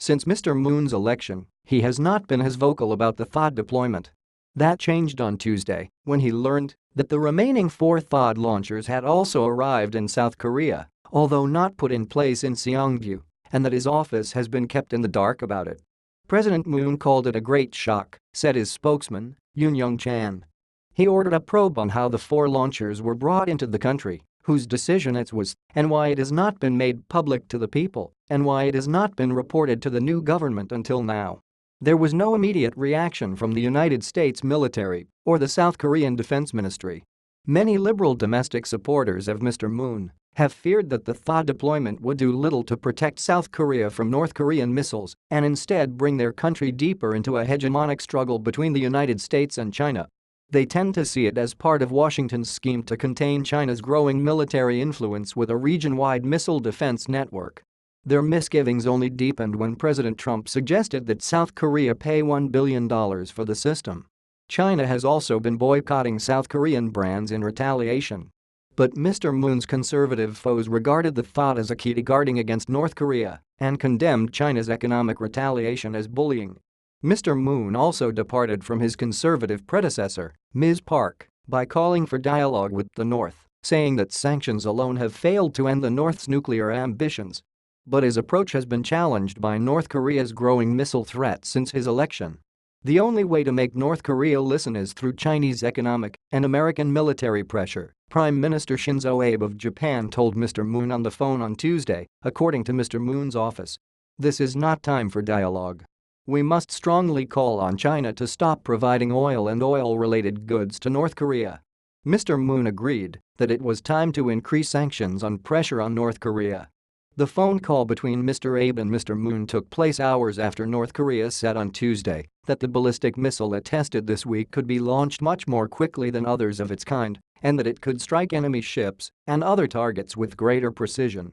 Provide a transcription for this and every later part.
Since Mr. Moon's election, he has not been as vocal about the THAAD deployment. That changed on Tuesday when he learned that the remaining 4 THAAD launchers had also arrived in South Korea, although not put in place in Seongju, and that his office has been kept in the dark about it. President Moon called it a great shock, said his spokesman, Yoon Young-chan. He ordered a probe on how the 4 launchers were brought into the country, whose decision it was, and why it has not been made public to the people, and why it has not been reported to the new government until now. There was no immediate reaction from the United States military or the South Korean Defense Ministry. Many liberal domestic supporters of Mr. Moon have feared that the THAAD deployment would do little to protect South Korea from North Korean missiles and instead bring their country deeper into a hegemonic struggle between the United States and China. They tend to see it as part of Washington's scheme to contain China's growing military influence with a region-wide missile defense network. Their misgivings only deepened when President Trump suggested that South Korea pay $1 billion for the system. China has also been boycotting South Korean brands in retaliation. But Mr. Moon's conservative foes regarded the THAAD as a key to guarding against North Korea and condemned China's economic retaliation as bullying. Mr. Moon also departed from his conservative predecessor, Ms. Park, by calling for dialogue with the North, saying that sanctions alone have failed to end the North's nuclear ambitions. But his approach has been challenged by North Korea's growing missile threat since his election. The only way to make North Korea listen is through Chinese economic and American military pressure, Prime Minister Shinzo Abe of Japan told Mr. Moon on the phone on Tuesday, according to Mr. Moon's office. This is not time for dialogue. We must strongly call on China to stop providing oil and oil-related goods to North Korea. Mr. Moon agreed that it was time to increase sanctions on pressure on North Korea. The phone call between Mr. Abe and Mr. Moon took place hours after North Korea said on Tuesday that the ballistic missile it tested this week could be launched much more quickly than others of its kind and that it could strike enemy ships and other targets with greater precision.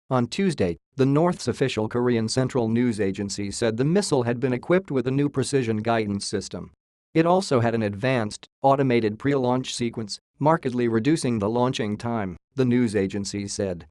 On Tuesday, the North's official Korean Central News Agency said the missile had been equipped with a new precision guidance system. It also had an advanced, automated pre-launch sequence, markedly reducing the launching time, the news agency said.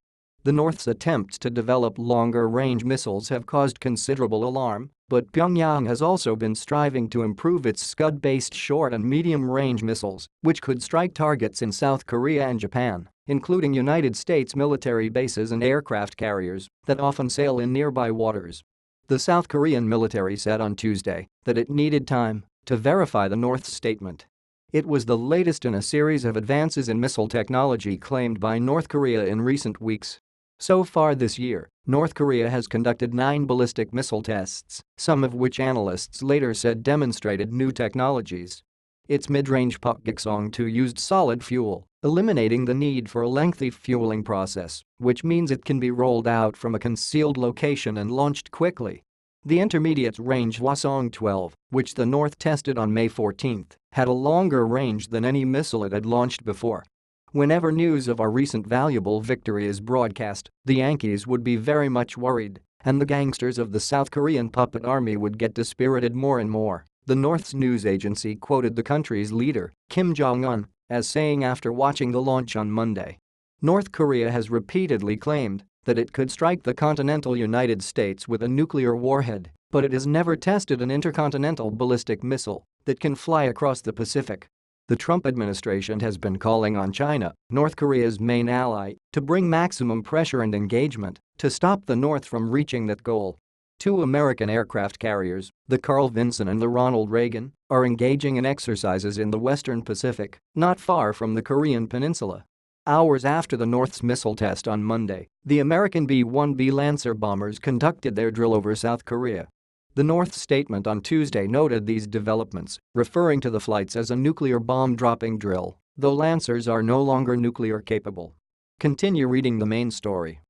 The North's attempts to develop longer-range missiles have caused considerable alarm, but Pyongyang has also been striving to improve its Scud-based short- and medium-range missiles, which could strike targets in South Korea and Japan, including United States military bases and aircraft carriers that often sail in nearby waters. The South Korean military said on Tuesday that it needed time to verify the North's statement. It was the latest in a series of advances in missile technology claimed by North Korea in recent weeks. So far this year, North Korea has conducted 9 ballistic missile tests, some of which analysts later said demonstrated new technologies. Its mid-range Pukgoksong-2 used solid fuel, eliminating the need for a lengthy fueling process, which means it can be rolled out from a concealed location and launched quickly. The intermediate-range Hwasong-12, which the North tested on May 14, had a longer range than any missile it had launched before. Whenever news of our recent valuable victory is broadcast, the Yankees would be very much worried, and the gangsters of the South Korean puppet army would get dispirited more and more, the North's news agency quoted the country's leader, Kim Jong-un, as saying after watching the launch on Monday. North Korea has repeatedly claimed that it could strike the continental United States with a nuclear warhead, but it has never tested an intercontinental ballistic missile that can fly across the Pacific. The Trump administration has been calling on China, North Korea's main ally, to bring maximum pressure and engagement to stop the North from reaching that goal. 2 American aircraft carriers, the Carl Vinson and the Ronald Reagan, are engaging in exercises in the Western Pacific, not far from the Korean peninsula. Hours after the North's missile test on Monday, the American B-1B Lancer bombers conducted their drill over South Korea. The North's statement on Tuesday noted these developments, referring to the flights as a nuclear bomb-dropping drill, though Lancers are no longer nuclear capable. Continue reading the main story.